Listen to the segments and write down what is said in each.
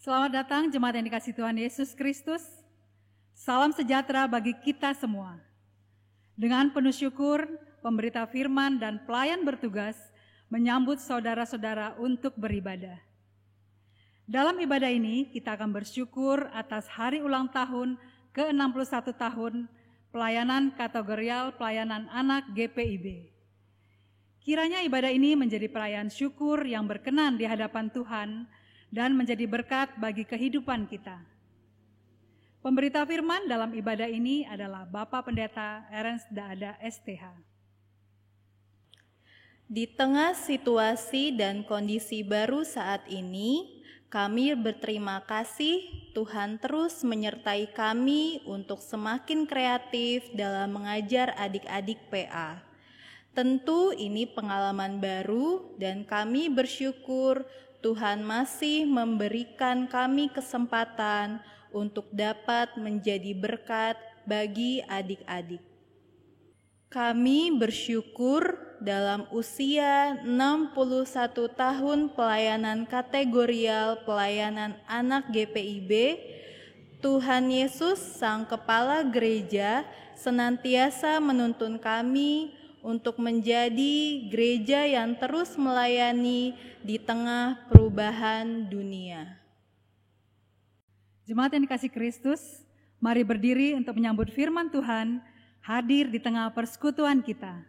Selamat datang jemaat yang dikasihi Tuhan Yesus Kristus. Salam sejahtera bagi kita semua. Dengan penuh syukur, pemberita firman dan pelayan bertugas menyambut saudara-saudara untuk beribadah. Dalam ibadah ini kita akan bersyukur atas hari ulang tahun ke-61 tahun pelayanan kategorial pelayanan anak GPIB. Kiranya ibadah ini menjadi perayaan syukur yang berkenan di hadapan Tuhan dan menjadi berkat bagi kehidupan kita. Pemberita firman dalam ibadah ini adalah Bapak Pendeta Ernst Daada STH. Di tengah situasi dan kondisi baru saat ini, kami berterima kasih Tuhan terus menyertai kami untuk semakin kreatif dalam mengajar adik-adik PA. Tentu ini pengalaman baru dan kami bersyukur Tuhan masih memberikan kami kesempatan untuk dapat menjadi berkat bagi adik-adik. Kami bersyukur dalam usia 61 tahun pelayanan kategorial pelayanan anak GPIB, Tuhan Yesus Sang Kepala Gereja senantiasa menuntun kami untuk menjadi gereja yang terus melayani di tengah perubahan dunia. Jemaat yang dikasihi Kristus, mari berdiri untuk menyambut firman Tuhan hadir di tengah persekutuan kita.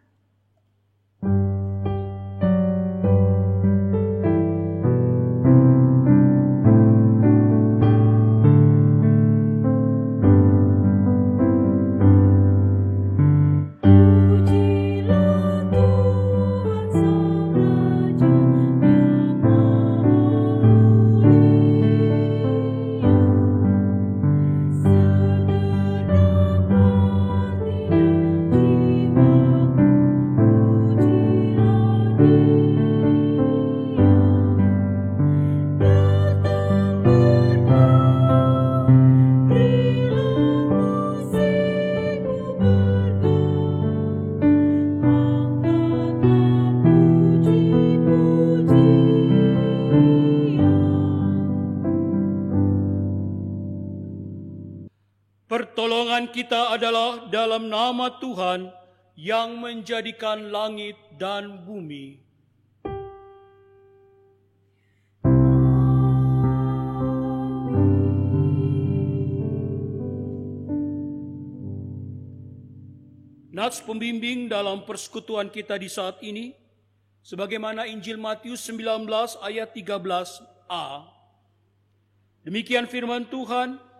Pertolongan kita adalah dalam nama Tuhan yang menjadikan langit dan bumi. Nats pembimbing dalam persekutuan kita di saat ini, sebagaimana Injil Matius 19 ayat 13a. Demikian firman Tuhan.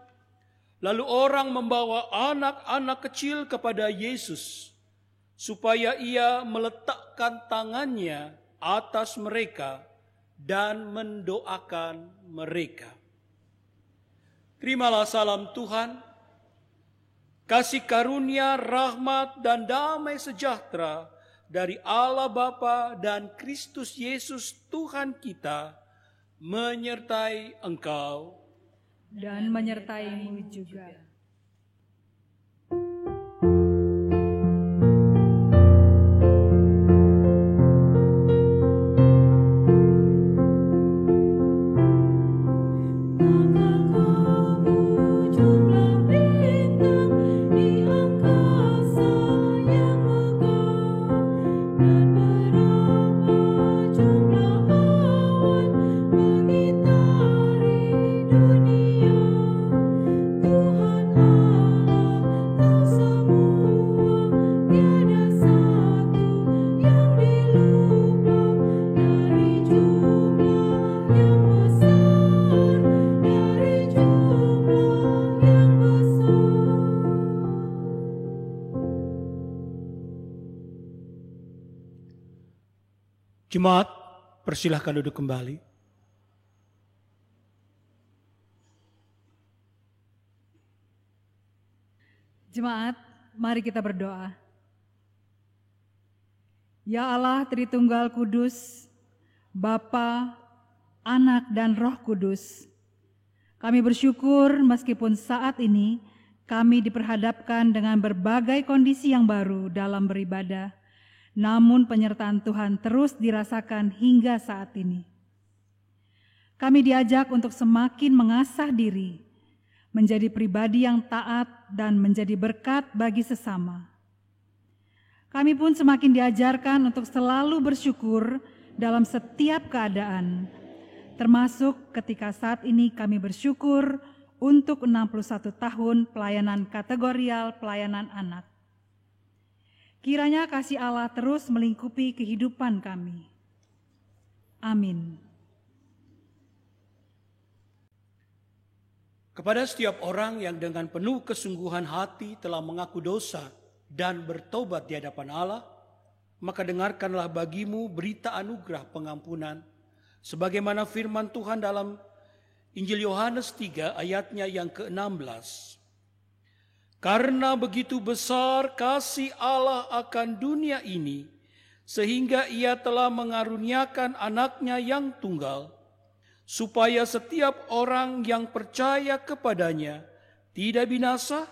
Lalu orang membawa anak-anak kecil kepada Yesus, supaya ia meletakkan tangannya atas mereka dan mendoakan mereka. Terimalah salam Tuhan, kasih karunia, rahmat, dan damai sejahtera dari Allah Bapa dan Kristus Yesus Tuhan kita menyertai engkau dan menyertaimu juga. Jemaat, persilahkan duduk kembali. Jemaat, mari kita berdoa. Ya Allah Tritunggal Kudus, Bapa, Anak, dan Roh Kudus, kami bersyukur meskipun saat ini kami diperhadapkan dengan berbagai kondisi yang baru dalam beribadah, namun penyertaan Tuhan terus dirasakan hingga saat ini. kami diajak untuk semakin mengasah diri, menjadi pribadi yang taat dan menjadi berkat bagi sesama. Kami pun semakin diajarkan untuk selalu bersyukur dalam setiap keadaan, termasuk ketika saat ini kami bersyukur untuk 61 tahun pelayanan kategorial pelayanan anak. Kiranya kasih Allah terus melingkupi kehidupan kami. Amin. Kepada setiap orang yang dengan penuh kesungguhan hati telah mengaku dosa dan bertobat di hadapan Allah, maka dengarkanlah bagimu berita anugerah pengampunan, sebagaimana firman Tuhan dalam Injil Yohanes 3 ayatnya yang ke-16. Karena begitu besar kasih Allah akan dunia ini, sehingga Ia telah mengaruniakan anaknya yang tunggal, supaya setiap orang yang percaya kepadanya tidak binasa,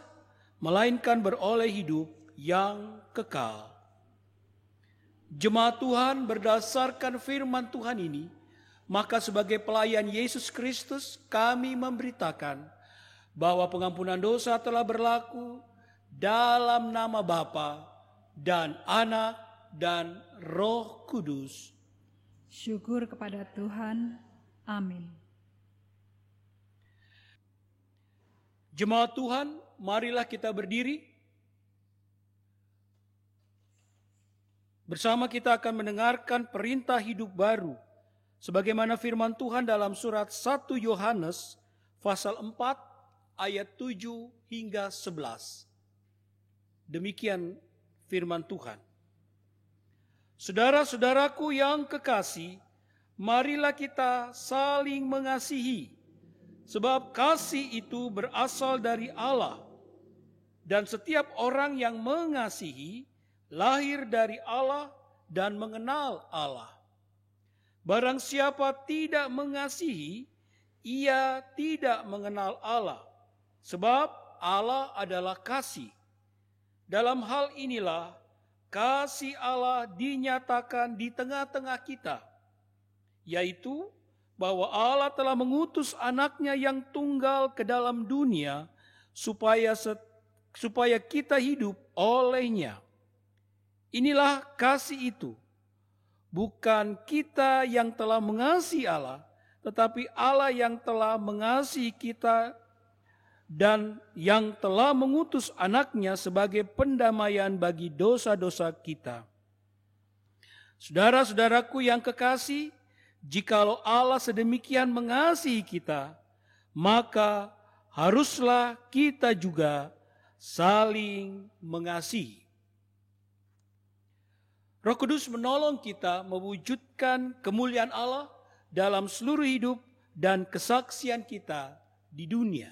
melainkan beroleh hidup yang kekal. Jemaat Tuhan, berdasarkan firman Tuhan ini, maka sebagai pelayan Yesus Kristus kami memberitakan bahwa pengampunan dosa telah berlaku dalam nama Bapa dan Anak dan Roh Kudus. Syukur kepada Tuhan. Amin. Jemaat Tuhan, marilah kita berdiri. Bersama kita akan mendengarkan perintah hidup baru, sebagaimana firman Tuhan dalam surat 1 Yohanes pasal 4 ayat 7 hingga 11. Demikian firman Tuhan. Saudara-saudaraku yang kekasih, marilah kita saling mengasihi, sebab kasih itu berasal dari Allah, dan setiap orang yang mengasihi lahir dari Allah dan mengenal Allah. Barang siapa tidak mengasihi, ia tidak mengenal Allah, sebab Allah adalah kasih. Dalam hal inilah kasih Allah dinyatakan di tengah-tengah kita, yaitu bahwa Allah telah mengutus anaknya yang tunggal ke dalam dunia supaya kita hidup olehnya. Inilah kasih itu, bukan kita yang telah mengasihi Allah, tetapi Allah yang telah mengasihi kita dan yang telah mengutus anaknya sebagai pendamaian bagi dosa-dosa kita. Saudara-saudaraku yang kekasih, jikalau Allah sedemikian mengasihi kita, maka haruslah kita juga saling mengasihi. Roh Kudus menolong kita mewujudkan kemuliaan Allah dalam seluruh hidup dan kesaksian kita di dunia.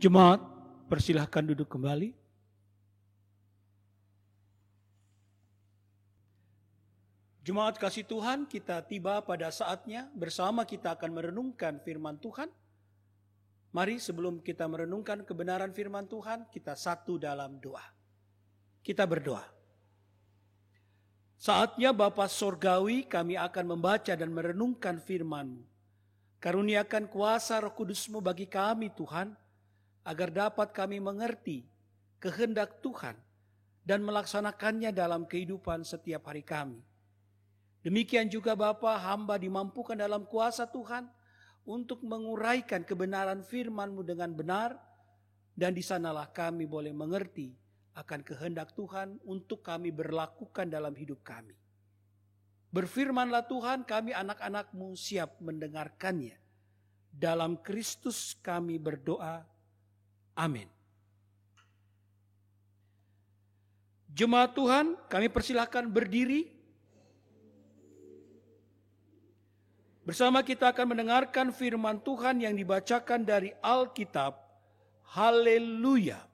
Jemaat, persilahkan duduk kembali. Jemaat kasih Tuhan, kita tiba pada saatnya bersama kita akan merenungkan firman Tuhan. Mari sebelum kita merenungkan kebenaran firman Tuhan, kita satu dalam doa. Kita berdoa. Saatnya Bapa Sorgawi, kami akan membaca dan merenungkan firman-Mu. Karuniakan kuasa Roh Kudus-Mu bagi kami Tuhan, agar dapat kami mengerti kehendak Tuhan dan melaksanakannya dalam kehidupan setiap hari kami. Demikian juga Bapa, hamba dimampukan dalam kuasa Tuhan untuk menguraikan kebenaran firman-Mu dengan benar, dan di sanalah kami boleh mengerti akan kehendak Tuhan untuk kami berlakukan dalam hidup kami. Berfirmanlah Tuhan, kami anak-anak-Mu siap mendengarkannya. Dalam Kristus kami berdoa. Amin. Jemaat Tuhan, kami persilahkan berdiri. Bersama kita akan mendengarkan firman Tuhan yang dibacakan dari Alkitab. Haleluya.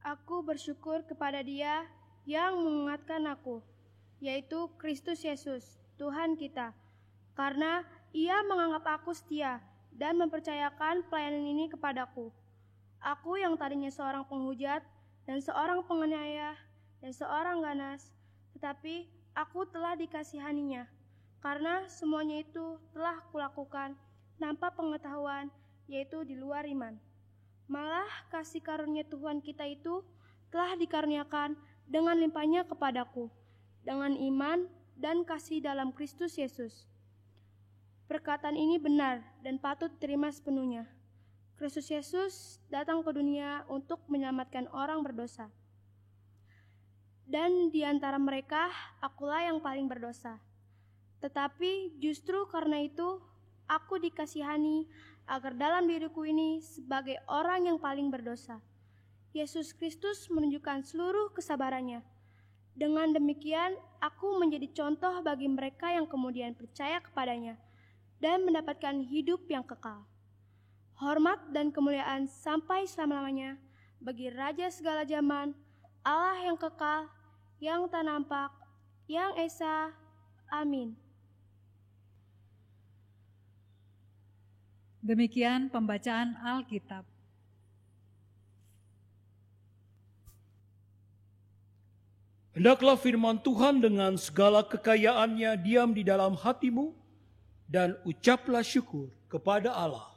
Aku bersyukur kepada Dia yang mengingatkan aku, yaitu Kristus Yesus, Tuhan kita, karena Ia menganggap aku setia dan mempercayakan pelayanan ini kepadaku. Aku yang tadinya seorang penghujat dan seorang penganiaya dan seorang ganas, tetapi aku telah dikasihaninya, karena semuanya itu telah kulakukan tanpa pengetahuan, yaitu di luar iman. Malah kasih karunia Tuhan kita itu telah dikaruniakan dengan limpahnya kepadaku, dengan iman dan kasih dalam Kristus Yesus. Perkataan ini benar dan patut diterima sepenuhnya. Kristus Yesus datang ke dunia untuk menyelamatkan orang berdosa. Dan di antara mereka, akulah yang paling berdosa. Tetapi justru karena itu, aku dikasihani agar dalam diriku ini sebagai orang yang paling berdosa, Yesus Kristus menunjukkan seluruh kesabarannya. Dengan demikian, aku menjadi contoh bagi mereka yang kemudian percaya kepadanya dan mendapatkan hidup yang kekal. Hormat dan kemuliaan sampai selama-lamanya bagi Raja segala zaman, Allah yang kekal, yang tak nampak, yang esa. Amin. Demikian pembacaan Alkitab. Hendaklah firman Tuhan dengan segala kekayaannya diam di dalam hatimu, dan ucaplah syukur kepada Allah.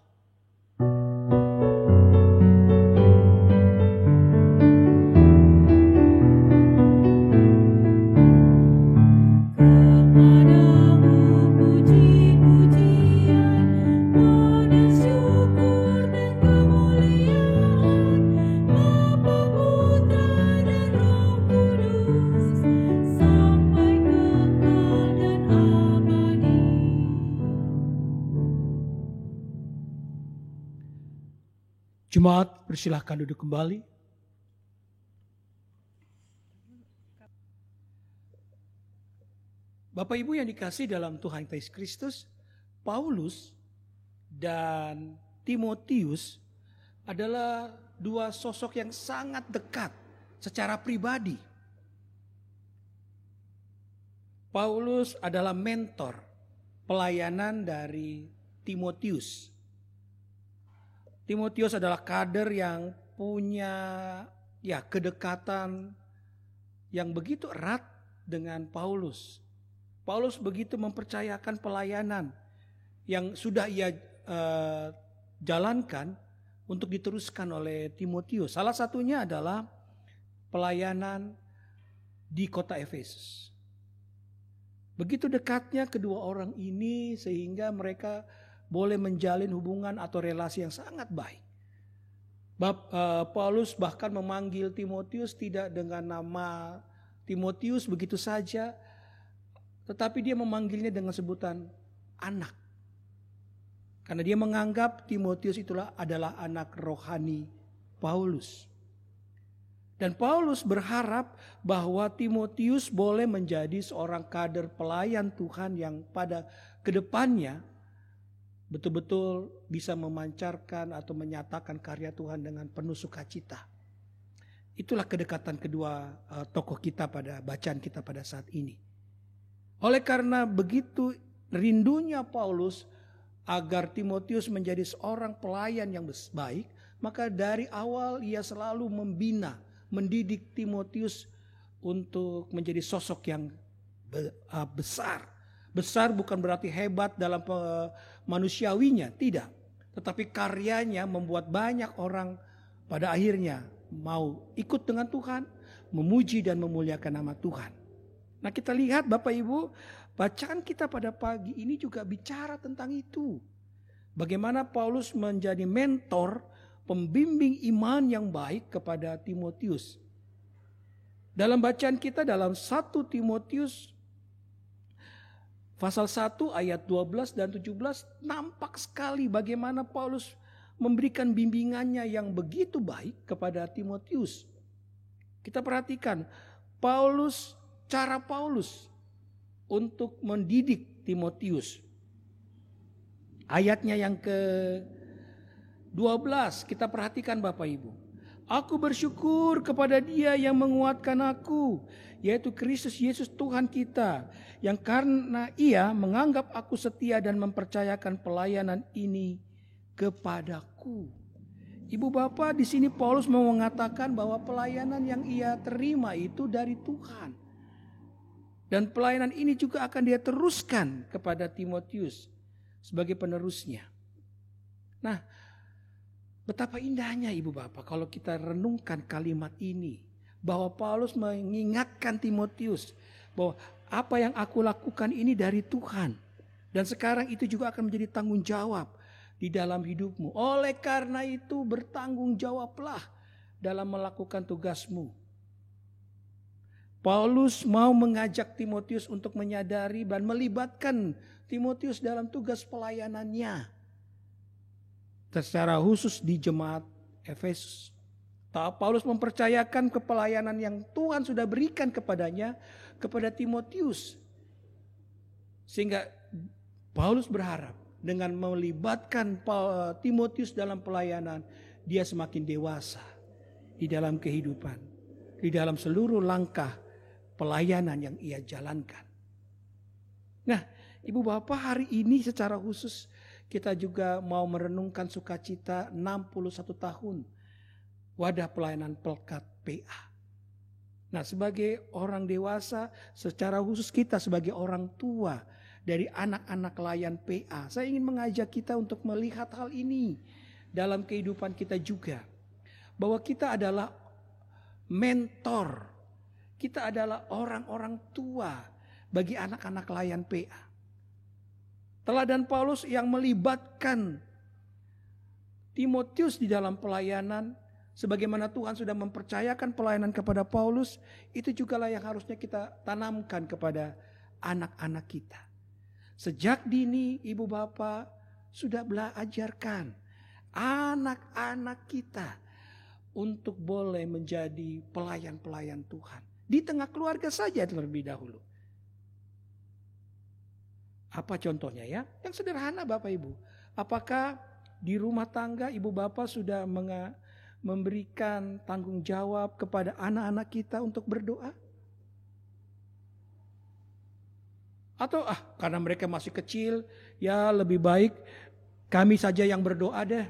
Jemaat, persilahkan duduk kembali. Bapak Ibu yang dikasihi dalam Tuhan Yesus Kristus, Paulus dan Timotius adalah dua sosok yang sangat dekat secara pribadi. Paulus adalah mentor pelayanan dari Timotius. Timotius adalah kader yang punya kedekatan yang begitu erat dengan Paulus. Paulus begitu mempercayakan pelayanan yang sudah ia jalankan untuk diteruskan oleh Timotius. Salah satunya adalah pelayanan di kota Efesus. Begitu dekatnya kedua orang ini sehingga mereka boleh menjalin hubungan atau relasi yang sangat baik. Paulus bahkan memanggil Timotius tidak dengan nama Timotius begitu saja, tetapi dia memanggilnya dengan sebutan anak. Karena dia menganggap Timotius adalah anak rohani Paulus. Dan Paulus berharap bahwa Timotius boleh menjadi seorang kader pelayan Tuhan yang pada kedepannya betul-betul bisa memancarkan atau menyatakan karya Tuhan dengan penuh sukacita. Itulah kedekatan kedua tokoh kita pada bacaan kita pada saat ini. Oleh karena begitu rindunya Paulus agar Timotius menjadi seorang pelayan yang baik, maka dari awal ia selalu membina, mendidik Timotius untuk menjadi sosok yang besar. Besar bukan berarti hebat dalam manusiawinya, tidak. Tetapi karyanya membuat banyak orang pada akhirnya mau ikut dengan Tuhan, memuji dan memuliakan nama Tuhan. Nah, kita lihat Bapak Ibu, bacaan kita pada pagi ini juga bicara tentang itu. Bagaimana Paulus menjadi mentor, pembimbing iman yang baik kepada Timotius. Dalam bacaan kita dalam 1 Timotius pasal 1 ayat 12 dan 17 nampak sekali bagaimana Paulus memberikan bimbingannya yang begitu baik kepada Timotius. Kita perhatikan cara Paulus untuk mendidik Timotius. Ayatnya yang ke-12 kita perhatikan Bapak Ibu. Aku bersyukur kepada Dia yang menguatkan aku, yaitu Kristus Yesus Tuhan kita, yang karena Ia menganggap aku setia dan mempercayakan pelayanan ini kepadaku. Ibu bapak, di sini Paulus mau mengatakan bahwa pelayanan yang ia terima itu dari Tuhan. Dan pelayanan ini juga akan dia teruskan kepada Timotius sebagai penerusnya. Nah, betapa indahnya ibu bapak kalau kita renungkan kalimat ini. Bahwa Paulus mengingatkan Timotius bahwa apa yang aku lakukan ini dari Tuhan. Dan sekarang itu juga akan menjadi tanggung jawab di dalam hidupmu. Oleh karena itu bertanggung jawablah dalam melakukan tugasmu. Paulus mau mengajak Timotius untuk menyadari dan melibatkan Timotius dalam tugas pelayanannya. Secara khusus di jemaat Efesus. Paulus mempercayakan kepelayanan yang Tuhan sudah berikan kepadanya kepada Timotius. Sehingga Paulus berharap dengan melibatkan Timotius dalam pelayanan, dia semakin dewasa di dalam kehidupan, di dalam seluruh langkah pelayanan yang ia jalankan. Nah, ibu bapak, hari ini secara khusus kita juga mau merenungkan sukacita 61 tahun Wadah Pelayanan Pelkat PA. Nah, sebagai orang dewasa, secara khusus kita sebagai orang tua dari anak-anak layan PA, saya ingin mengajak kita untuk melihat hal ini dalam kehidupan kita juga. Bahwa kita adalah mentor, kita adalah orang-orang tua bagi anak-anak layan PA. Teladan Paulus yang melibatkan Timotius di dalam pelayanan, sebagaimana Tuhan sudah mempercayakan pelayanan kepada Paulus, itu jugalah yang harusnya kita tanamkan kepada anak-anak kita. Sejak dini ibu bapak sudah belajarkan anak-anak kita untuk boleh menjadi pelayan-pelayan Tuhan. Di tengah keluarga saja terlebih dahulu. Apa contohnya ya? Yang sederhana Bapak Ibu. Apakah di rumah tangga ibu bapak sudah memberikan tanggung jawab kepada anak-anak kita untuk berdoa? Atau karena mereka masih kecil, ya lebih baik kami saja yang berdoa deh.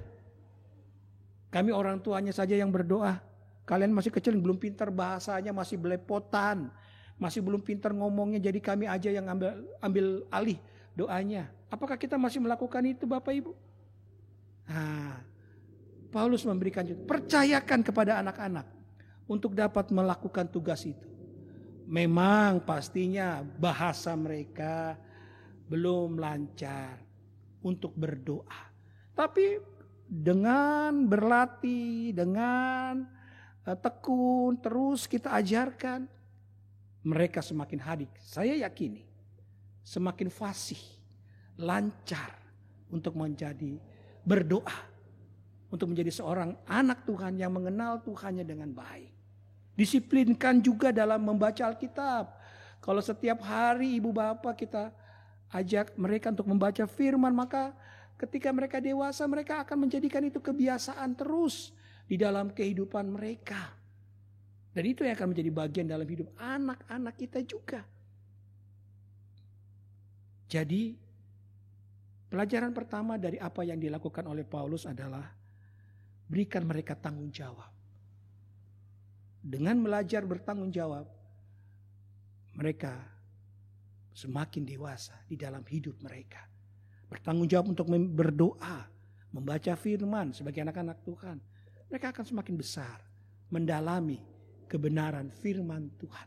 Kami orang tuanya saja yang berdoa. Kalian masih kecil, belum pintar bahasanya, masih belepotan, masih belum pintar ngomongnya, jadi kami aja yang ambil alih doanya. Apakah kita masih melakukan itu Bapak Ibu? Paulus memberikan juga, percayakan kepada anak-anak untuk dapat melakukan tugas itu. Memang pastinya bahasa mereka belum lancar untuk berdoa. Tapi dengan berlatih, dengan tekun, terus kita ajarkan, mereka semakin hadir. Saya yakini semakin fasih, lancar untuk menjadi berdoa, untuk menjadi seorang anak Tuhan yang mengenal Tuhannya dengan baik. Disiplinkan juga dalam membaca Alkitab. Kalau setiap hari ibu bapak kita ajak mereka untuk membaca firman, maka ketika mereka dewasa mereka akan menjadikan itu kebiasaan terus di dalam kehidupan mereka. Dan itu yang akan menjadi bagian dalam hidup anak-anak kita juga. Jadi pelajaran pertama dari apa yang dilakukan oleh Paulus adalah berikan mereka tanggung jawab. Dengan belajar bertanggung jawab, mereka semakin dewasa di dalam hidup mereka. Bertanggung jawab untuk berdoa, membaca firman sebagai anak-anak Tuhan. Mereka akan semakin besar, mendalami kebenaran firman Tuhan.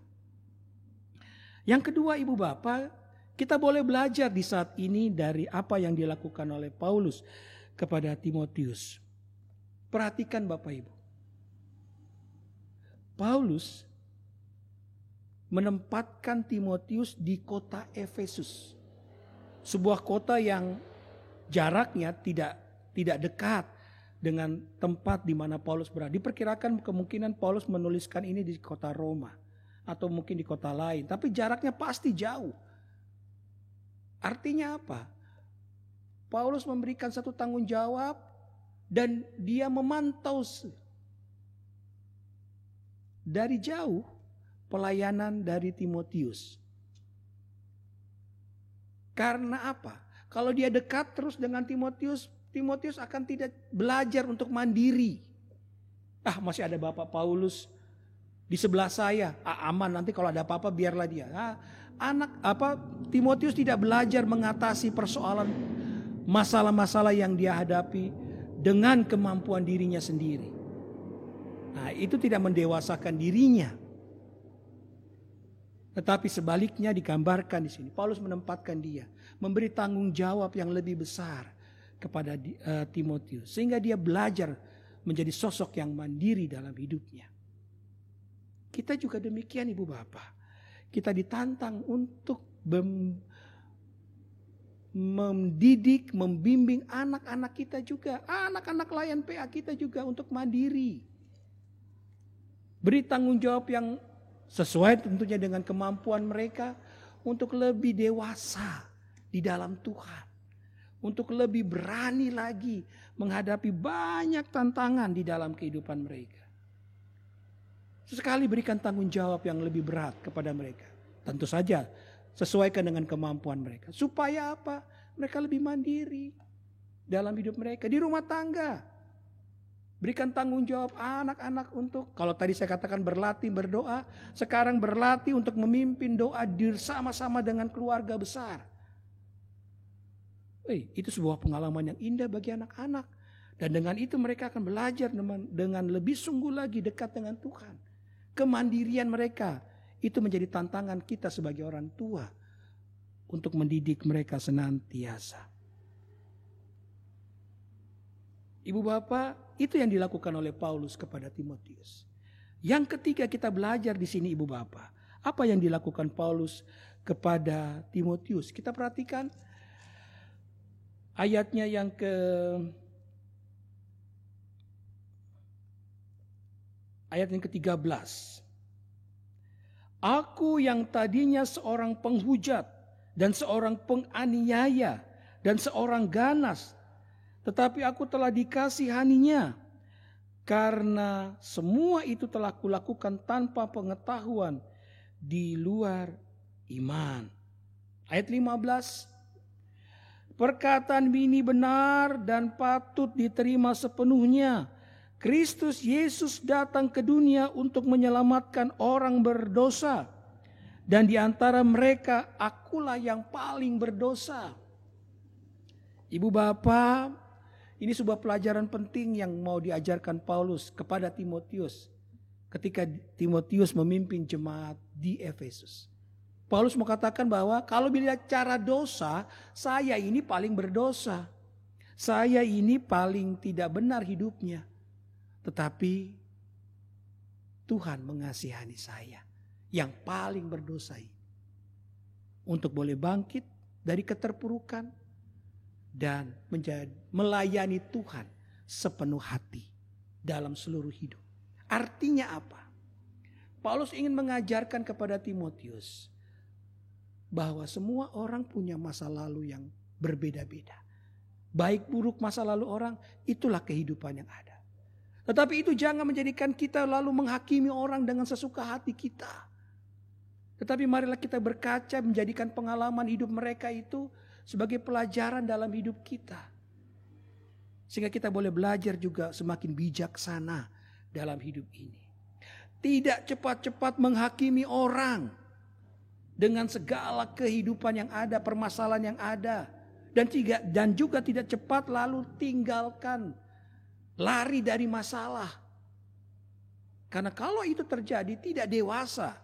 Yang kedua, ibu bapak, kita boleh belajar di saat ini dari apa yang dilakukan oleh Paulus kepada Timotius. Perhatikan bapak ibu. Paulus menempatkan Timotius di kota Efesus. Sebuah kota yang jaraknya tidak dekat dengan tempat di mana Paulus berada. Diperkirakan kemungkinan Paulus menuliskan ini di kota Roma atau mungkin di kota lain, tapi jaraknya pasti jauh. Artinya apa? Paulus memberikan satu tanggung jawab dan dia memantau dari jauh pelayanan dari Timotius. Karena apa? Kalau dia dekat terus dengan Timotius, Timotius akan tidak belajar untuk mandiri. Masih ada Bapak Paulus di sebelah saya. Aman, nanti kalau ada apa-apa biarlah dia. Timotius tidak belajar mengatasi persoalan masalah-masalah yang dia hadapi dengan kemampuan dirinya sendiri. Itu tidak mendewasakan dirinya. Tetapi sebaliknya digambarkan di sini. Paulus menempatkan dia, memberi tanggung jawab yang lebih besar kepada Timotius. Sehingga dia belajar menjadi sosok yang mandiri dalam hidupnya. Kita juga demikian ibu bapak. Kita ditantang untuk mendidik, membimbing anak-anak kita juga. Anak-anak layan PA kita juga untuk mandiri. Beri tanggung jawab yang sesuai tentunya dengan kemampuan mereka untuk lebih dewasa di dalam Tuhan. Untuk lebih berani lagi menghadapi banyak tantangan di dalam kehidupan mereka. Sesekali berikan tanggung jawab yang lebih berat kepada mereka. Tentu saja sesuaikan dengan kemampuan mereka. Supaya apa? Mereka lebih mandiri dalam hidup mereka. Di rumah tangga. Berikan tanggung jawab anak-anak untuk, kalau tadi saya katakan berlatih berdoa, sekarang berlatih untuk memimpin doa bersama-sama dengan keluarga besar. Itu sebuah pengalaman yang indah bagi anak-anak. Dan dengan itu mereka akan belajar dengan lebih sungguh lagi dekat dengan Tuhan. Kemandirian mereka itu menjadi tantangan kita sebagai orang tua untuk mendidik mereka senantiasa. Ibu bapak, itu yang dilakukan oleh Paulus kepada Timotius. Yang ketiga kita belajar di sini ibu bapak. Apa yang dilakukan Paulus kepada Timotius? Kita perhatikan ayatnya yang ke-13. Aku yang tadinya seorang penghujat dan seorang penganiaya dan seorang ganas, tetapi aku telah dikasihaninya, karena semua itu telah kulakukan tanpa pengetahuan di luar iman. Ayat 15. Perkataan ini benar dan patut diterima sepenuhnya. Kristus Yesus datang ke dunia untuk menyelamatkan orang berdosa. Dan di antara mereka akulah yang paling berdosa. Ibu bapak, ini sebuah pelajaran penting yang mau diajarkan Paulus kepada Timotius. Ketika Timotius memimpin jemaat di Efesus. Paulus mengatakan bahwa kalau bicara dosa, saya ini paling berdosa. Saya ini paling tidak benar hidupnya. Tetapi Tuhan mengasihani saya yang paling berdosa ini. Untuk boleh bangkit dari keterpurukan dan melayani Tuhan sepenuh hati dalam seluruh hidup. Artinya apa? Paulus ingin mengajarkan kepada Timotius bahwa semua orang punya masa lalu yang berbeda-beda. Baik buruk masa lalu orang, itulah kehidupan yang ada. Tetapi itu jangan menjadikan kita lalu menghakimi orang dengan sesuka hati kita. Tetapi marilah kita berkaca, menjadikan pengalaman hidup mereka itu sebagai pelajaran dalam hidup kita. Sehingga kita boleh belajar juga semakin bijaksana dalam hidup ini. Tidak cepat-cepat menghakimi orang dengan segala kehidupan yang ada, permasalahan yang ada. Dan juga tidak cepat lalu tinggalkan, lari dari masalah. Karena kalau itu terjadi tidak dewasa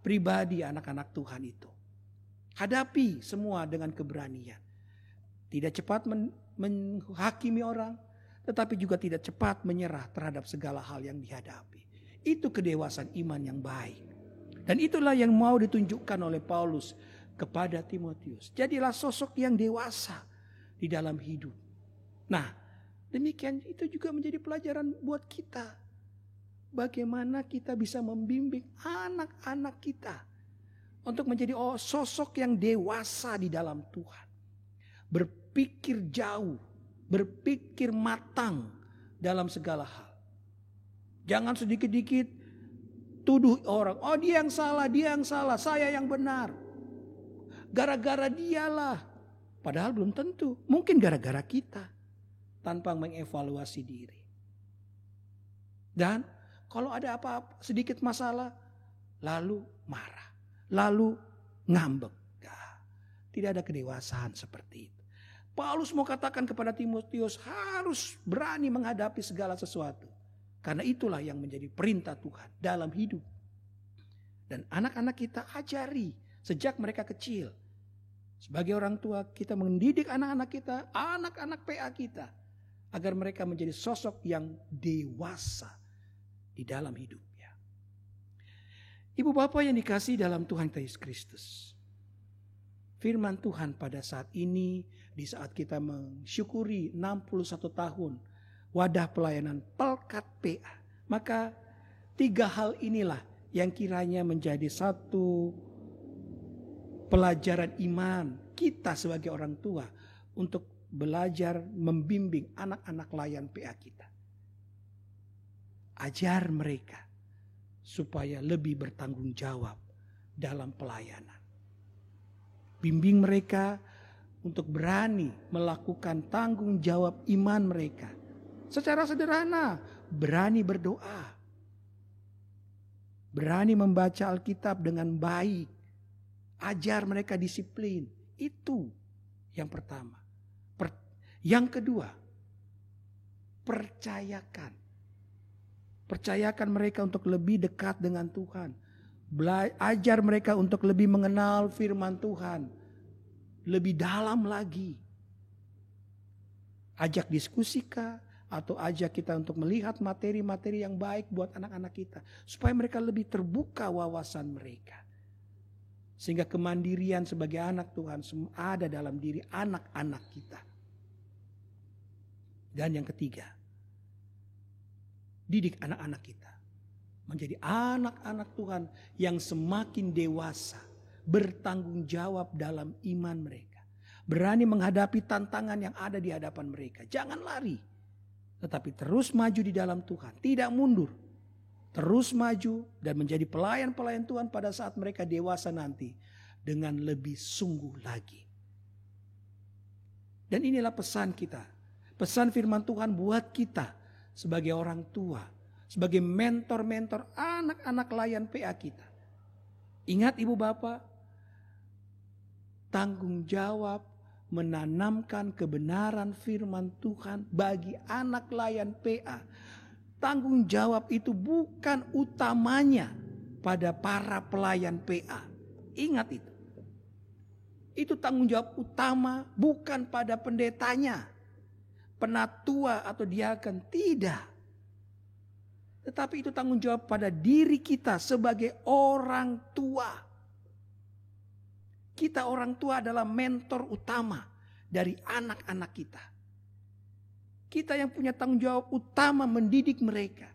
pribadi anak-anak Tuhan itu. Hadapi semua dengan keberanian. Tidak cepat menghakimi orang, tetapi juga tidak cepat menyerah terhadap segala hal yang dihadapi. Itu kedewasaan iman yang baik. Dan itulah yang mau ditunjukkan oleh Paulus kepada Timotius. Jadilah sosok yang dewasa di dalam hidup. Nah, demikian itu juga menjadi pelajaran buat kita. Bagaimana kita bisa membimbing anak-anak kita untuk menjadi sosok yang dewasa di dalam Tuhan. Berpikir jauh, berpikir matang dalam segala hal. Jangan sedikit-sedikit tuduh orang, oh dia yang salah, saya yang benar. Gara-gara dialah. Padahal belum tentu. Mungkin gara-gara kita. Tanpa mengevaluasi diri. Dan kalau ada apa-apa sedikit masalah. Lalu marah. Lalu ngambek. Nah, tidak ada kedewasaan seperti itu. Paulus mau katakan kepada Timotius harus berani menghadapi segala sesuatu. Karena itulah yang menjadi perintah Tuhan dalam hidup. Dan anak-anak kita ajari sejak mereka kecil. Sebagai orang tua kita mendidik anak-anak kita, anak-anak PA kita. Agar mereka menjadi sosok yang dewasa di dalam hidupnya. Ibu bapak yang dikasihi dalam Tuhan Yesus Kristus. Firman Tuhan pada saat ini, di saat kita mensyukuri 61 tahun wadah pelayanan Pelkat PA. Maka 3 hal inilah yang kiranya menjadi satu pelajaran iman kita sebagai orang tua untuk belajar membimbing anak-anak layan PA kita. Ajar mereka supaya lebih bertanggung jawab dalam pelayanan. Bimbing mereka untuk berani melakukan tanggung jawab iman mereka. Secara sederhana, berani berdoa. Berani membaca Alkitab dengan baik. Ajar mereka disiplin. Itu yang pertama. Yang kedua, percayakan. Percayakan mereka untuk lebih dekat dengan Tuhan. Ajar mereka untuk lebih mengenal firman Tuhan. Lebih dalam lagi. Ajak diskusikah? Atau ajak kita untuk melihat materi-materi yang baik buat anak-anak kita. Supaya mereka lebih terbuka wawasan mereka. Sehingga kemandirian sebagai anak Tuhan ada dalam diri anak-anak kita. Dan yang ketiga, didik anak-anak kita menjadi anak-anak Tuhan yang semakin dewasa, bertanggung jawab dalam iman mereka. Berani menghadapi tantangan yang ada di hadapan mereka. Jangan lari, tetapi terus maju di dalam Tuhan, tidak mundur. Terus maju dan menjadi pelayan-pelayan Tuhan pada saat mereka dewasa nanti dengan lebih sungguh lagi. Dan inilah pesan kita. Pesan firman Tuhan buat kita sebagai orang tua, sebagai mentor-mentor anak-anak layan PA kita. Ingat ibu bapak, tanggung jawab menanamkan kebenaran firman Tuhan bagi anak layan PA. Tanggung jawab itu bukan utamanya pada para pelayan PA. Ingat itu. Itu tanggung jawab utama bukan pada pendetanya. penatua atau diaken, tidak. Tetapi itu tanggung jawab pada diri kita sebagai orang tua. Kita orang tua adalah mentor utama dari anak-anak kita. Kita yang punya tanggung jawab utama mendidik mereka.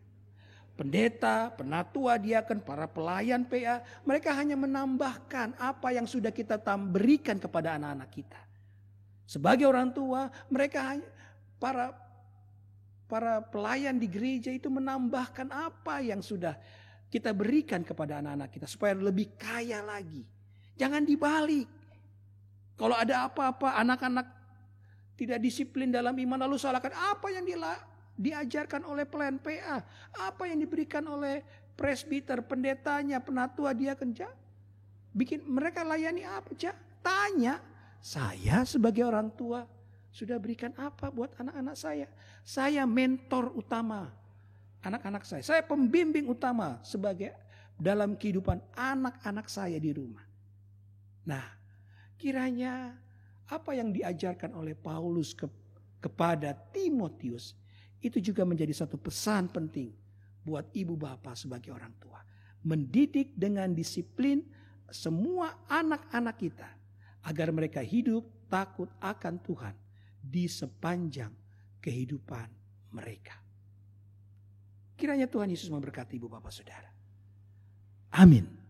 Pendeta, penatua, diaken, para pelayan PA, mereka hanya menambahkan apa yang sudah kita berikan kepada anak-anak kita. Sebagai orang tua, mereka hanya para pelayan di gereja itu menambahkan apa yang sudah kita berikan kepada anak-anak kita supaya lebih kaya lagi. Jangan dibalik. Kalau ada apa-apa anak-anak tidak disiplin dalam iman lalu salahkan apa yang diajarkan oleh pelayan PA, apa yang diberikan oleh presbiter, pendetanya, penatua, diaken, bikin mereka layani apa, tanya. Saya sebagai orang tua sudah berikan apa buat anak-anak saya? Saya mentor utama anak-anak saya. Saya pembimbing utama sebagai dalam kehidupan anak-anak saya di rumah. Nah, kiranya apa yang diajarkan oleh Paulus kepada Timotius itu juga menjadi satu pesan penting buat ibu bapak sebagai orang tua. Mendidik dengan disiplin semua anak-anak kita agar mereka hidup takut akan Tuhan di sepanjang kehidupan mereka. Kiranya Tuhan Yesus memberkati ibu bapak saudara. Amin.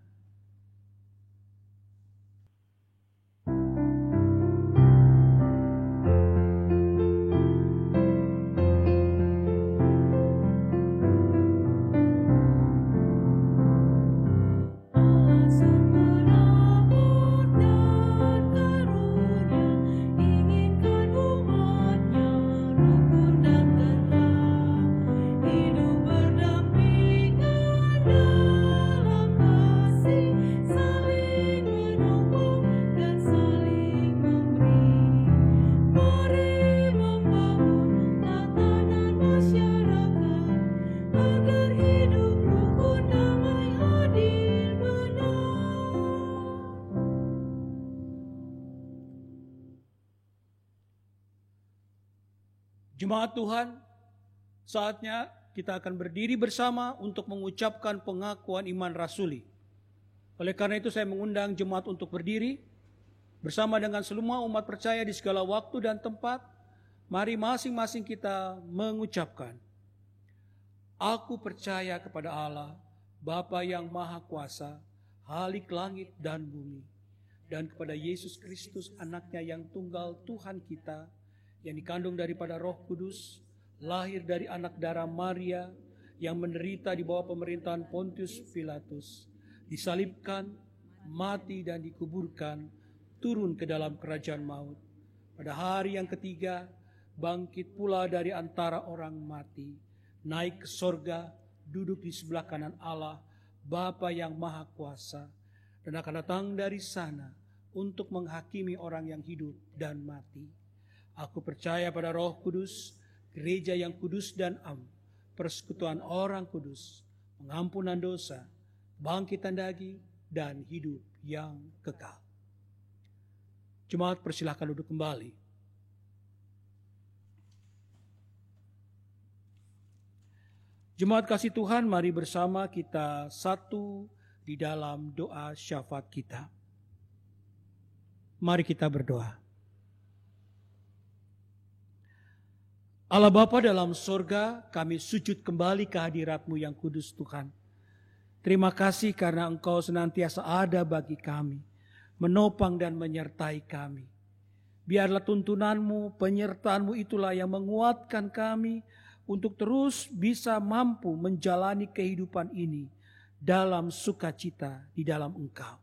Jemaat Tuhan, saatnya kita akan berdiri bersama untuk mengucapkan pengakuan iman rasuli. Oleh karena itu saya mengundang jemaat untuk berdiri bersama dengan semua umat percaya di segala waktu dan tempat. Mari masing-masing kita mengucapkan, aku percaya kepada Allah, Bapa yang Maha Kuasa, Khalik langit dan bumi, dan kepada Yesus Kristus anaknya yang tunggal Tuhan kita, yang dikandung daripada Roh Kudus, lahir dari anak darah Maria, yang menderita di bawah pemerintahan Pontius Pilatus, disalibkan, mati dan dikuburkan, turun ke dalam kerajaan maut. Pada hari yang ketiga, bangkit pula dari antara orang mati, naik ke sorga, duduk di sebelah kanan Allah, Bapa yang Maha Kuasa, dan akan datang dari sana untuk menghakimi orang yang hidup dan mati. Aku percaya pada Roh Kudus, gereja yang kudus dan am, persekutuan orang kudus, pengampunan dosa, bangkitan daging, dan hidup yang kekal. Jemaat persilahkan duduk kembali. Jemaat kasih Tuhan, mari bersama kita satu di dalam doa syafaat kita. Mari kita berdoa. Allah Bapa dalam sorga, kami sujud kembali ke hadirat-Mu yang kudus Tuhan. Terima kasih karena Engkau senantiasa ada bagi kami, menopang dan menyertai kami. Biarlah tuntunan-Mu, penyertaan-Mu itulah yang menguatkan kami untuk terus bisa mampu menjalani kehidupan ini dalam sukacita di dalam Engkau.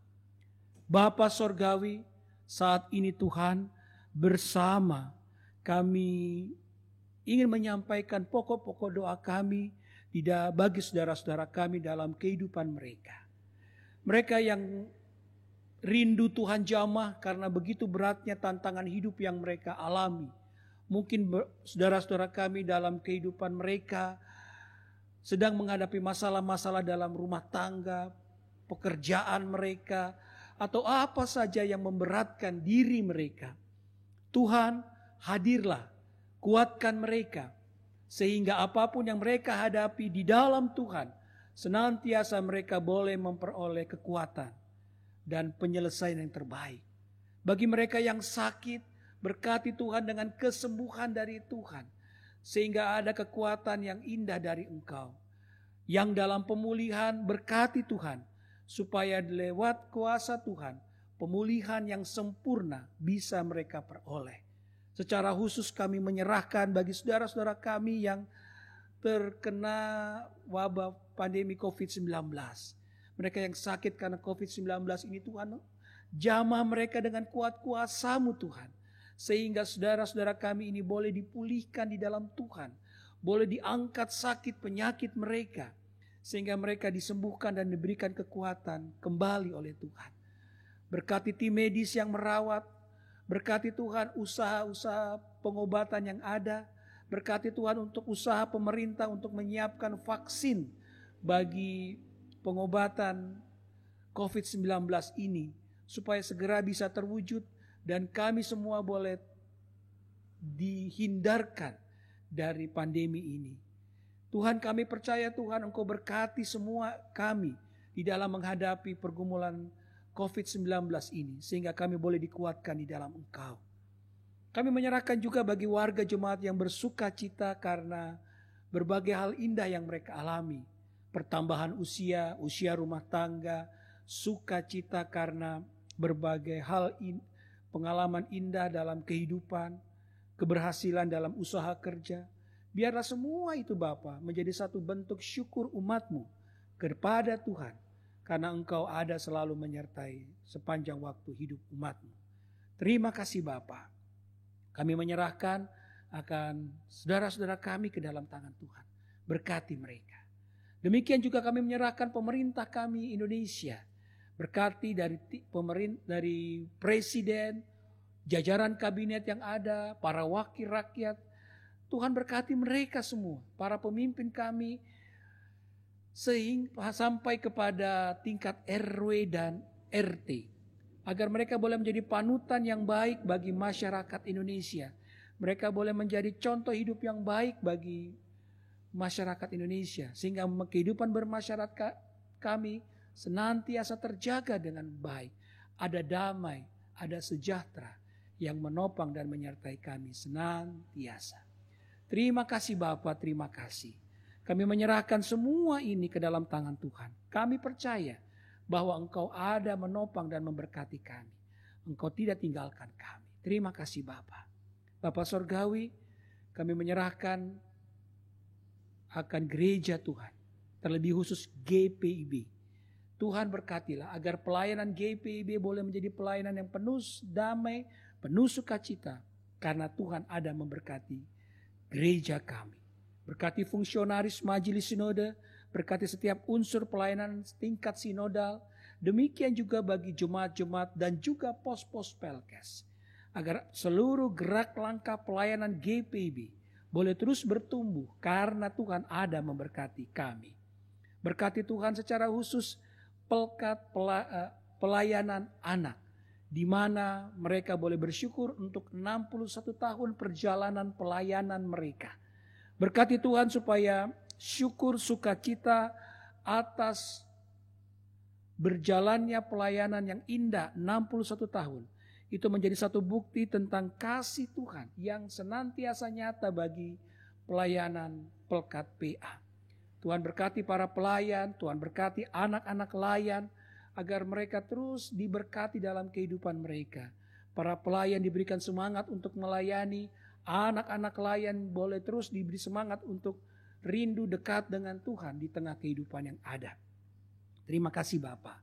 Bapa Sorgawi, saat ini Tuhan, bersama kami ingin menyampaikan pokok-pokok doa kami bagi saudara-saudara kami dalam kehidupan mereka. Mereka yang rindu Tuhan jamah karena begitu beratnya tantangan hidup yang mereka alami. Mungkin saudara-saudara kami dalam kehidupan mereka sedang menghadapi masalah-masalah dalam rumah tangga, pekerjaan mereka, atau apa saja yang memberatkan diri mereka. Tuhan, hadirlah Kuatkan mereka, sehingga apapun yang mereka hadapi di dalam Tuhan, senantiasa mereka boleh memperoleh kekuatan dan penyelesaian yang terbaik. Bagi mereka yang sakit, berkati Tuhan dengan kesembuhan dari Tuhan, sehingga ada kekuatan yang indah dari Engkau. Yang dalam pemulihan, berkati Tuhan, supaya lewat kuasa Tuhan, pemulihan yang sempurna bisa mereka peroleh. Secara khusus kami menyerahkan bagi saudara-saudara kami yang terkena wabah pandemi COVID-19. Mereka yang sakit karena COVID-19 ini Tuhan, jamah mereka dengan kuat kuasa-Mu Tuhan. Sehingga saudara-saudara kami ini boleh dipulihkan di dalam Tuhan. Boleh diangkat sakit penyakit mereka. Sehingga mereka disembuhkan dan diberikan kekuatan kembali oleh Tuhan. Berkati tim medis yang merawat. Berkati Tuhan usaha-usaha pengobatan yang ada. Berkati Tuhan untuk usaha pemerintah untuk menyiapkan vaksin bagi pengobatan COVID-19 ini. Supaya segera bisa terwujud dan kami semua boleh dihindarkan dari pandemi ini. Tuhan, kami percaya Tuhan Engkau berkati semua kami di dalam menghadapi pergumulan COVID-19 ini, sehingga kami boleh dikuatkan di dalam Engkau. Kami menyerahkan juga bagi warga jemaat yang bersuka cita karena berbagai hal indah yang mereka alami. Pertambahan usia rumah tangga, sukacita karena berbagai hal pengalaman indah dalam kehidupan, keberhasilan dalam usaha kerja. Biarlah semua itu Bapa menjadi satu bentuk syukur umat-Mu kepada Tuhan. Karena Engkau ada selalu menyertai sepanjang waktu hidup umat-Mu. Terima kasih Bapa. Kami menyerahkan akan saudara-saudara kami ke dalam tangan Tuhan. Berkati mereka. Demikian juga kami menyerahkan pemerintah kami Indonesia. Berkati dari presiden, jajaran kabinet yang ada, para wakil rakyat. Tuhan berkati mereka semua, para pemimpin kami, sehingga sampai kepada tingkat RW dan RT. Agar mereka boleh menjadi panutan yang baik bagi masyarakat Indonesia. Mereka boleh menjadi contoh hidup yang baik bagi masyarakat Indonesia. Sehingga kehidupan bermasyarakat kami senantiasa terjaga dengan baik. Ada damai, ada sejahtera yang menopang dan menyertai kami senantiasa. Terima kasih Bapa, terima kasih. Kami menyerahkan semua ini ke dalam tangan Tuhan. Kami percaya bahwa Engkau ada menopang dan memberkati kami. Engkau tidak tinggalkan kami. Terima kasih Bapa. Bapa Sorgawi, kami menyerahkan akan gereja Tuhan. Terlebih khusus GPIB. Tuhan berkatilah agar pelayanan GPIB boleh menjadi pelayanan yang penuh damai, penuh sukacita. Karena Tuhan ada memberkati gereja kami. Berkati fungsionaris majelis sinode, berkati setiap unsur pelayanan tingkat sinodal, demikian juga bagi jemaat-jemaat dan juga pos-pos Pelkes. Agar seluruh gerak langkah pelayanan GPIB boleh terus bertumbuh karena Tuhan ada memberkati kami. Berkati Tuhan secara khusus pelkat pelayanan anak, di mana mereka boleh bersyukur untuk 61 tahun perjalanan pelayanan mereka. Berkati Tuhan supaya syukur sukacita atas berjalannya pelayanan yang indah 61 tahun. Itu menjadi satu bukti tentang kasih Tuhan yang senantiasa nyata bagi pelayanan Pelkat PA. Tuhan berkati para pelayan, Tuhan berkati anak-anak layan, agar mereka terus diberkati dalam kehidupan mereka. Para pelayan diberikan semangat untuk melayani, anak-anak layan boleh terus diberi semangat untuk rindu dekat dengan Tuhan di tengah kehidupan yang ada. Terima kasih Bapa.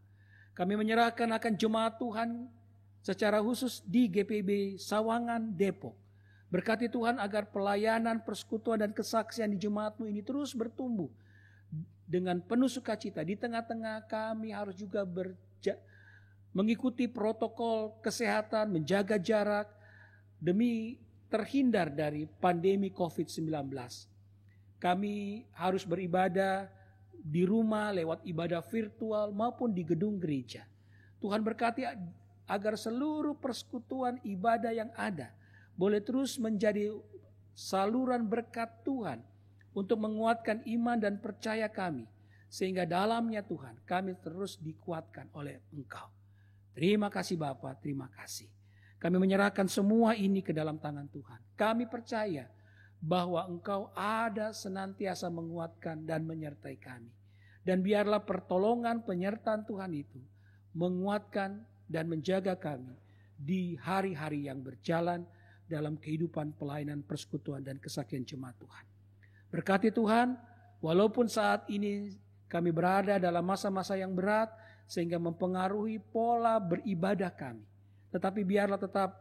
Kami menyerahkan akan jemaat Tuhan secara khusus di GPIB Sawangan Depok. Berkati Tuhan agar pelayanan, persekutuan dan kesaksian di jemaat-Mu ini terus bertumbuh dengan penuh sukacita. Di tengah-tengah kami harus juga mengikuti protokol kesehatan, menjaga jarak demi terhindar dari pandemi COVID-19. Kami harus beribadah di rumah lewat ibadah virtual maupun di gedung gereja. Tuhan berkati agar seluruh persekutuan ibadah yang ada boleh terus menjadi saluran berkat Tuhan untuk menguatkan iman dan percaya kami, sehingga dalamnya Tuhan kami terus dikuatkan oleh Engkau. Terima kasih Bapa, terima kasih. Kami menyerahkan semua ini ke dalam tangan Tuhan. Kami percaya bahwa Engkau ada senantiasa menguatkan dan menyertai kami. Dan biarlah pertolongan penyertaan Tuhan itu menguatkan dan menjaga kami di hari-hari yang berjalan dalam kehidupan pelayanan persekutuan dan kesaksian jemaat Tuhan. Berkati Tuhan, walaupun saat ini kami berada dalam masa-masa yang berat sehingga mempengaruhi pola beribadah kami. Tetapi biarlah tetap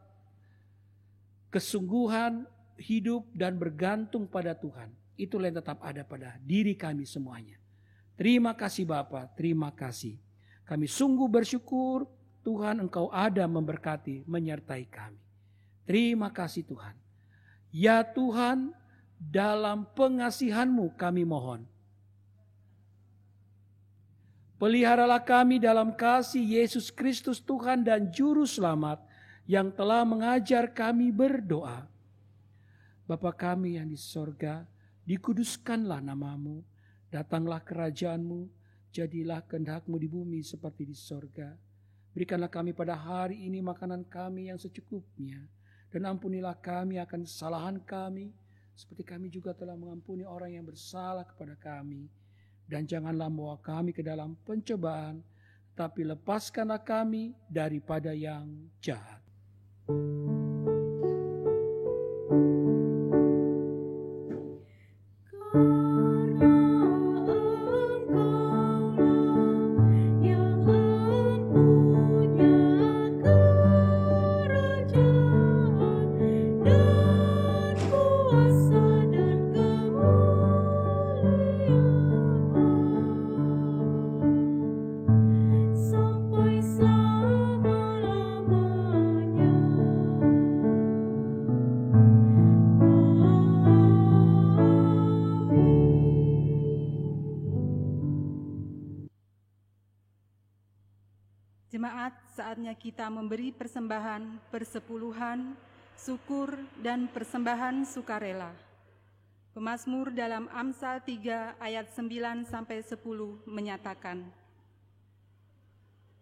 kesungguhan hidup dan bergantung pada Tuhan. Itulah yang tetap ada pada diri kami semuanya. Terima kasih Bapa, terima kasih. Kami sungguh bersyukur Tuhan Engkau ada memberkati, menyertai kami. Terima kasih Tuhan. Ya Tuhan, dalam pengasihan-Mu kami mohon. Peliharalah kami dalam kasih Yesus Kristus Tuhan dan Juru Selamat yang telah mengajar kami berdoa. Bapa kami yang di sorga, dikuduskanlah nama-Mu, datanglah kerajaan-Mu, jadilah kehendak-Mu di bumi seperti di sorga. Berikanlah kami pada hari ini makanan kami yang secukupnya, dan ampunilah kami akan kesalahan kami, seperti kami juga telah mengampuni orang yang bersalah kepada kami. Dan janganlah membawa kami ke dalam pencobaan, tapi lepaskanlah kami daripada yang jahat. Jemaat, saatnya kita memberi persembahan, persepuluhan, syukur, dan persembahan sukarela. Pemazmur dalam Amsal 3 ayat 9-10 menyatakan,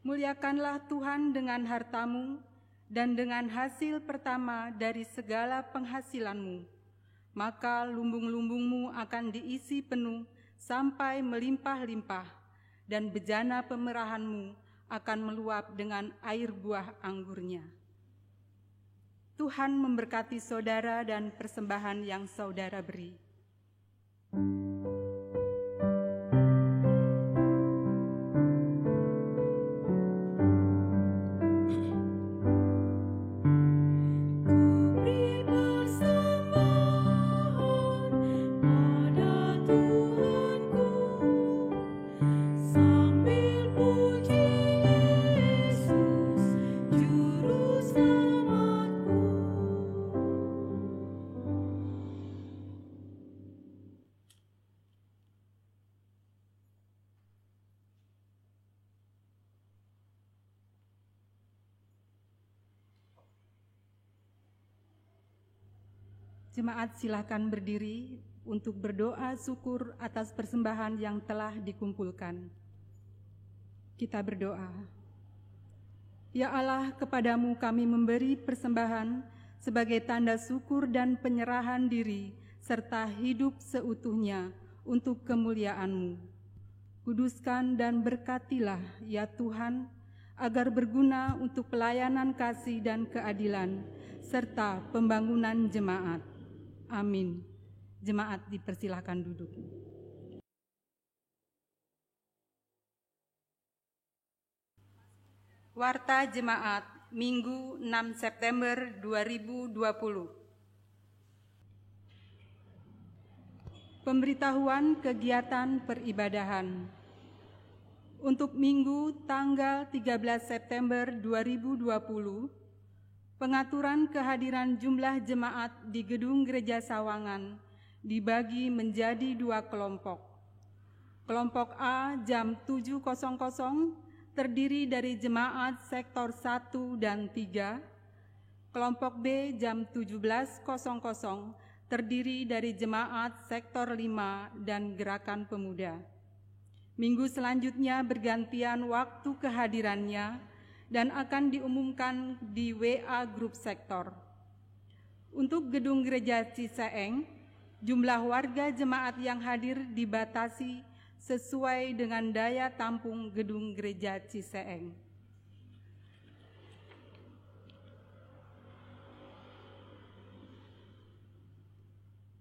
muliakanlah Tuhan dengan hartamu dan dengan hasil pertama dari segala penghasilanmu, maka lumbung-lumbungmu akan diisi penuh sampai melimpah-limpah, dan bejana pemerahanmu akan meluap dengan air buah anggurnya. Tuhan memberkati saudara dan persembahan yang saudara beri. Jemaat silakan berdiri untuk berdoa syukur atas persembahan yang telah dikumpulkan. Kita berdoa. Ya Allah, kepadamu kami memberi persembahan sebagai tanda syukur dan penyerahan diri serta hidup seutuhnya untuk kemuliaan-Mu. Kuduskan dan berkatilah ya Tuhan, agar berguna untuk pelayanan kasih dan keadilan serta pembangunan jemaat. Amin. Jemaat dipersilahkan duduk. Warta Jemaat, Minggu 6 September 2020. Pemberitahuan kegiatan peribadahan. Untuk Minggu tanggal 13 September 2020, pengaturan kehadiran jumlah jemaat di Gedung Gereja Sawangan dibagi menjadi 2 kelompok. Kelompok A jam 7.00 terdiri dari jemaat sektor 1 dan 3. Kelompok B jam 17.00 terdiri dari jemaat sektor 5 dan gerakan pemuda. Minggu selanjutnya bergantian waktu kehadirannya dan akan diumumkan di WA grup sektor. Untuk gedung gereja Ciseeng, jumlah warga jemaat yang hadir dibatasi sesuai dengan daya tampung gedung gereja Ciseeng.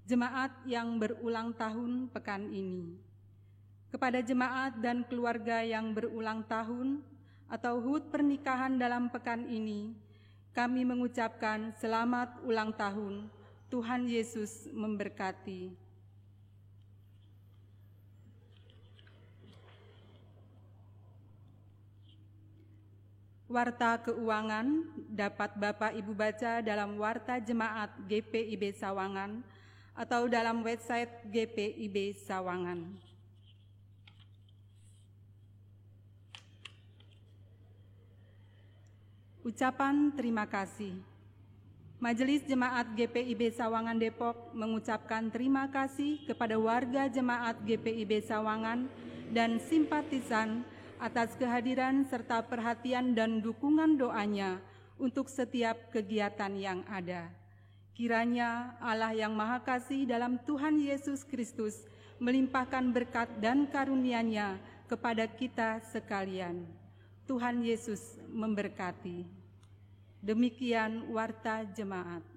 Jemaat yang berulang tahun pekan ini. Kepada jemaat dan keluarga yang berulang tahun atau HUT pernikahan dalam pekan ini, kami mengucapkan selamat ulang tahun. Tuhan Yesus memberkati. Warta keuangan dapat Bapak Ibu baca dalam Warta Jemaat GPIB Sawangan atau dalam website GPIB Sawangan. Ucapan terima kasih. Majelis Jemaat GPIB Sawangan Depok mengucapkan terima kasih kepada warga Jemaat GPIB Sawangan dan simpatisan atas kehadiran serta perhatian dan dukungan doanya untuk setiap kegiatan yang ada. Kiranya Allah yang Maha Kasih dalam Tuhan Yesus Kristus melimpahkan berkat dan karunia-Nya kepada kita sekalian. Tuhan Yesus memberkati. Demikian Warta Jemaat.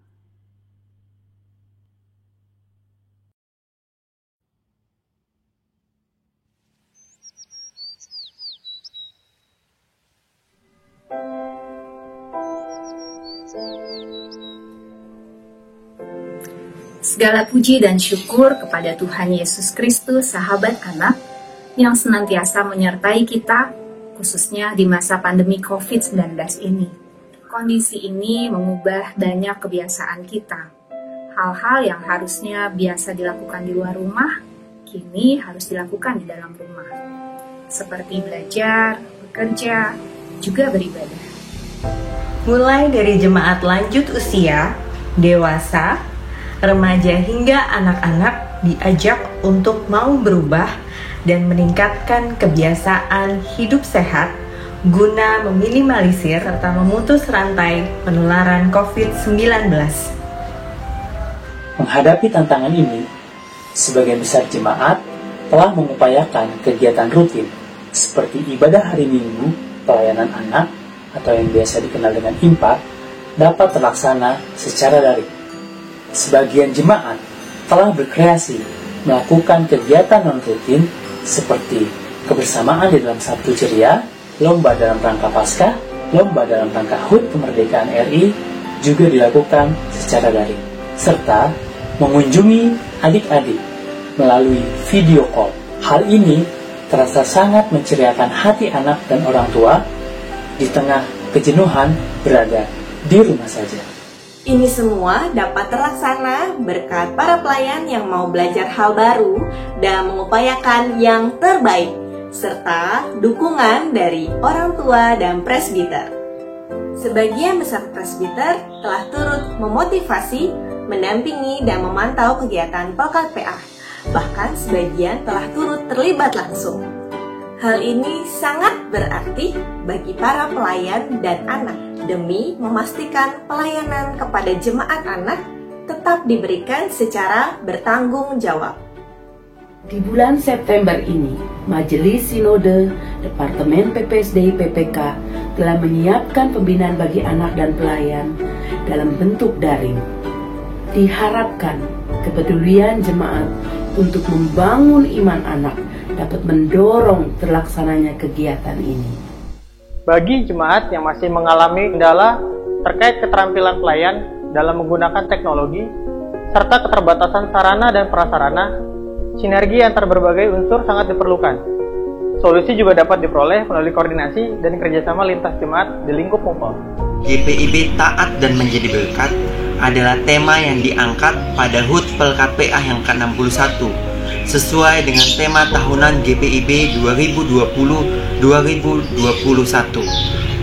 Segala puji dan syukur kepada Tuhan Yesus Kristus, sahabat anak, yang senantiasa menyertai kita, khususnya di masa pandemi COVID-19 ini. Kondisi ini mengubah banyak kebiasaan kita. Hal-hal yang harusnya biasa dilakukan di luar rumah, kini harus dilakukan di dalam rumah. Seperti belajar, bekerja, juga beribadah. Mulai dari jemaat lanjut usia, dewasa, remaja hingga anak-anak diajak untuk mau berubah dan meningkatkan kebiasaan hidup sehat guna meminimalisir serta memutus rantai penularan COVID-19. Menghadapi tantangan ini, sebagian besar jemaat telah mengupayakan kegiatan rutin seperti ibadah hari Minggu, pelayanan anak, atau yang biasa dikenal dengan IMPA, dapat terlaksana secara daring. Sebagian jemaat telah berkreasi melakukan kegiatan non-rutin seperti kebersamaan di dalam Sabtu Ceria, lomba dalam rangka Paskah, lomba dalam rangka HUT Kemerdekaan RI juga dilakukan secara daring, serta mengunjungi adik-adik melalui video call. Hal ini terasa sangat menceriakan hati anak dan orang tua di tengah kejenuhan berada di rumah saja. Ini semua dapat terlaksana berkat para pelayan yang mau belajar hal baru dan mengupayakan yang terbaik, serta dukungan dari orang tua dan presbiter. Sebagian besar presbiter telah turut memotivasi, mendampingi, dan memantau kegiatan Pelkat PA. Bahkan sebagian telah turut terlibat langsung. Hal ini sangat berarti bagi para pelayan dan anak demi memastikan pelayanan kepada jemaat anak tetap diberikan secara bertanggung jawab. Di bulan September ini, Majelis Sinode Departemen PPSDI PPK telah menyiapkan pembinaan bagi anak dan pelayan dalam bentuk daring. Diharapkan kepedulian jemaat untuk membangun iman anak dapat mendorong terlaksananya kegiatan ini. Bagi jemaat yang masih mengalami kendala terkait keterampilan pelayan dalam menggunakan teknologi, serta keterbatasan sarana dan prasarana, sinergi antar berbagai unsur sangat diperlukan. Solusi juga dapat diperoleh melalui koordinasi dan kerjasama lintas jemaat di lingkup Mumpol. GPIB Taat dan Menjadi Berkat adalah tema yang diangkat pada HUT Pelkat PA yang ke-61, sesuai dengan tema tahunan GPIB 2020-2021,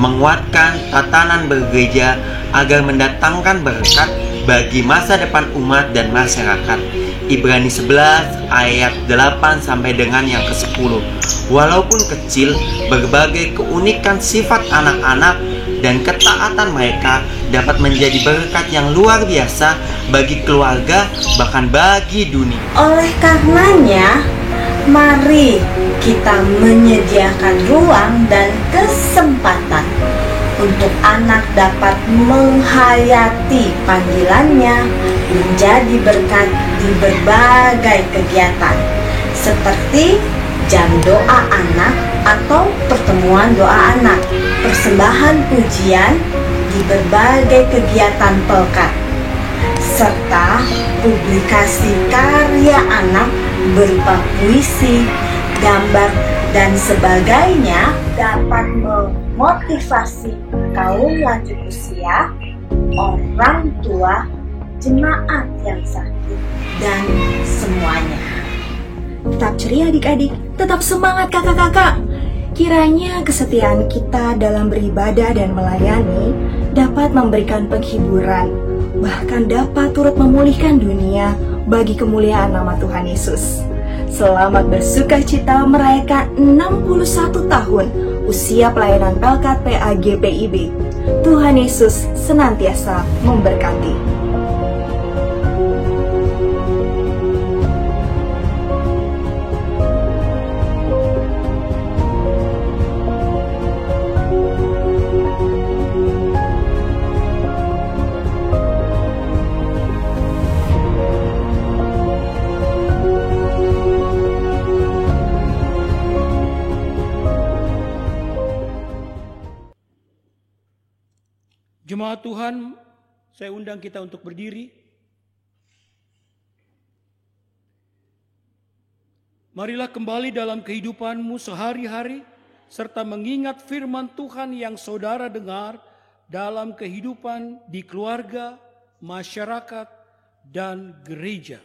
menguatkan tatanan bergereja agar mendatangkan berkat bagi masa depan umat dan masyarakat. Ibrani 11 ayat 8 sampai dengan yang ke-10. Walaupun kecil, berbagai keunikan sifat anak-anak dan ketaatan mereka dapat menjadi berkat yang luar biasa bagi keluarga, bahkan bagi dunia. Oleh karenanya, mari kita menyediakan ruang dan kesempatan untuk anak dapat menghayati panggilannya menjadi berkat di berbagai kegiatan seperti jam doa anak atau pertemuan doa anak, persembahan pujian di berbagai kegiatan pelkat, serta publikasi karya anak berupa puisi, gambar, dan sebagainya dapat memotivasi kaum lanjut usia, orang tua, jemaat yang sakit, dan semuanya. Tetap ceria adik-adik, tetap semangat kakak-kakak. Kiranya kesetiaan kita dalam beribadah dan melayani dapat memberikan penghiburan, bahkan dapat turut memulihkan dunia bagi kemuliaan nama Tuhan Yesus. Selamat bersukacita merayakan 61 tahun usia pelayanan Pelkat PA GPIB. Tuhan Yesus senantiasa memberkati. Jemaat Tuhan, saya undang kita untuk berdiri. Marilah kembali dalam kehidupanmu sehari-hari, serta mengingat firman Tuhan yang saudara dengar dalam kehidupan di keluarga, masyarakat, dan gereja.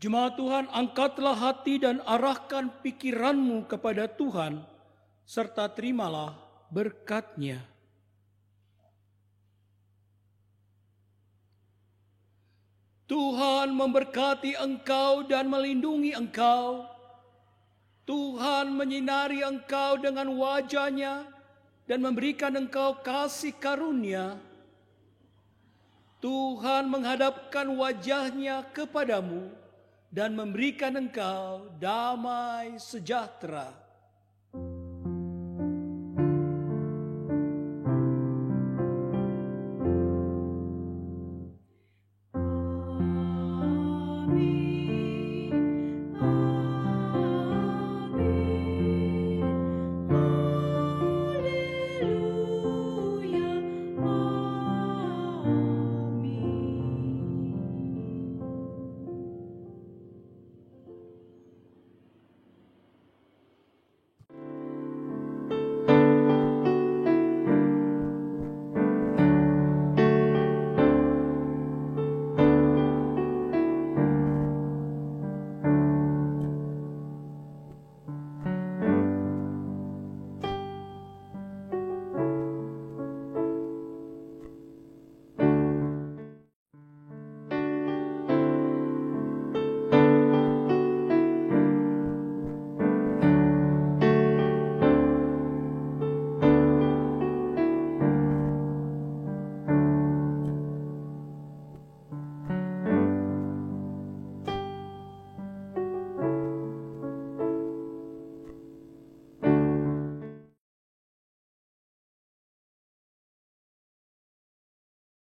Jemaat Tuhan, angkatlah hati dan arahkan pikiranmu kepada Tuhan, serta terimalah berkat-Nya. Tuhan memberkati engkau dan melindungi engkau. Tuhan menyinari engkau dengan wajah-Nya dan memberikan engkau kasih karunia. Tuhan menghadapkan wajah-Nya kepadamu dan memberikan engkau damai sejahtera.